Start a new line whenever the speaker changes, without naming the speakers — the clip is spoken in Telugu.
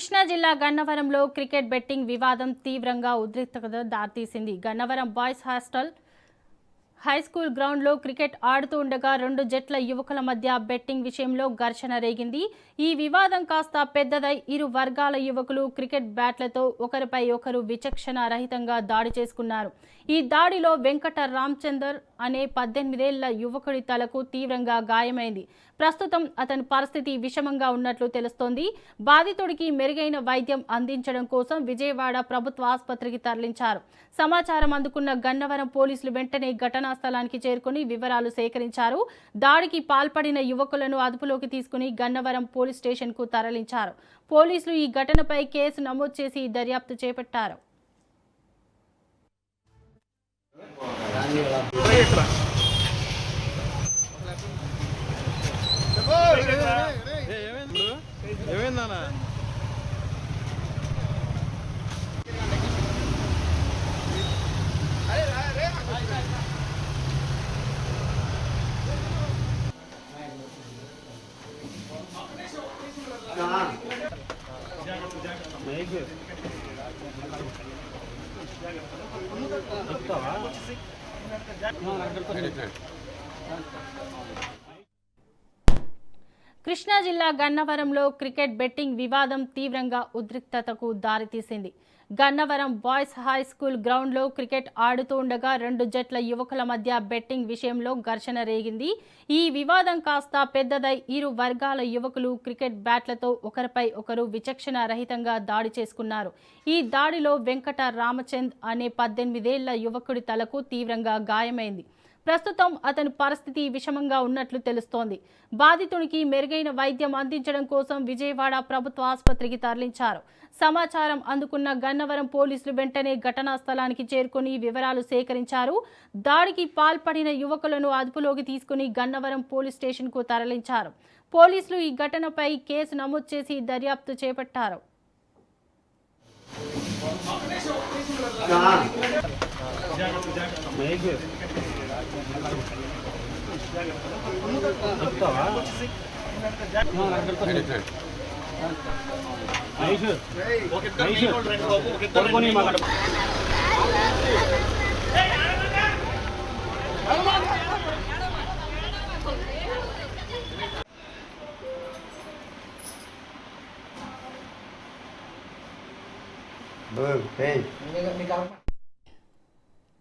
కృష్ణా జిల్లా గన్నవరంలో క్రికెట్ బెట్టింగ్ వివాదం తీవ్రంగా ఉద్రిక్తతకు దారితీసింది. గన్నవరం బాయ్స్ హైస్కూల్ గ్రౌండ్లో క్రికెట్ ఆడుతూ ఉండగా రెండు జట్ల యువకుల మధ్య బెట్టింగ్ విషయంలో ఘర్షణ రేగింది. ఈ వివాదం కాస్త పెద్దదై ఇరు వర్గాల యువకులు క్రికెట్ బ్యాట్లతో ఒకరిపై ఒకరు విచక్షణ రహితంగా దాడి చేసుకున్నారు. ఈ దాడిలో వెంకట రామచందర్ అనే 18 ఏళ్ల యువకుడి తలకు తీవ్రంగా గాయమైంది. ప్రస్తుతం అతని పరిస్థితి విషమంగా ఉన్నట్లు తెలుస్తోంది. బాధితుడికి మెరుగైన వైద్యం అందించడం కోసం విజయవాడ ప్రభుత్వ ఆసుపత్రికి తరలించారు. సమాచారం అందుకున్న గన్నవరం పోలీసులు వెంటనే ఘటనా స్థలానికి చేరుకుని వివరాలు సేకరించారు. దాడికి పాల్పడిన యువకులను అదుపులోకి తీసుకుని గన్నవరం పోలీస్ స్టేషన్ కు తరలించారు. పోలీసులు ఈ ఘటనపై కేసు నమోదు చేసి దర్యాప్తు చేపట్టారు. కృష్ణా జిల్లా గన్నవరంలో క్రికెట్ బెట్టింగ్ వివాదం తీవ్రంగా ఉద్రిక్తతకు దారితీసింది. గన్నవరం బాయ్స్ హై స్కూల్ గ్రౌండ్లో క్రికెట్ ఆడుతూ ఉండగా రెండు జట్ల యువకుల మధ్య బెట్టింగ్ విషయంలో ఘర్షణ రేగింది. ఈ వివాదం కాస్త పెద్దదై ఇరు వర్గాల యువకులు క్రికెట్ బ్యాట్లతో ఒకరిపై ఒకరు విచక్షణ రహితంగా దాడి చేసుకున్నారు. ఈ దాడిలో వెంకట రామచంద్ అనే 18 ఏళ్ల యువకుడి తలకు తీవ్రంగా గాయమైంది. ప్రస్తుతం అతని పరిస్థితి విషమంగా ఉన్నట్లు తెలుస్తోంది. బాధితునికి మెరుగైన వైద్యం అందించడం కోసం విజయవాడ ప్రభుత్వ ఆసుపత్రికి తరలించారు. సమాచారం అందుకున్న గన్నవరం పోలీసులు వెంటనే ఘటనా స్థలానికి చేరుకుని వివరాలు సేకరించారు. దాడికి పాల్పడిన యువకులను అదుపులోకి తీసుకుని గన్నవరం పోలీస్ స్టేషన్ కు తరలించారు. పోలీసులు ఈ ఘటనపై కేసు నమోదు చేసి దర్యాప్తు చేపట్టారు.
Hey.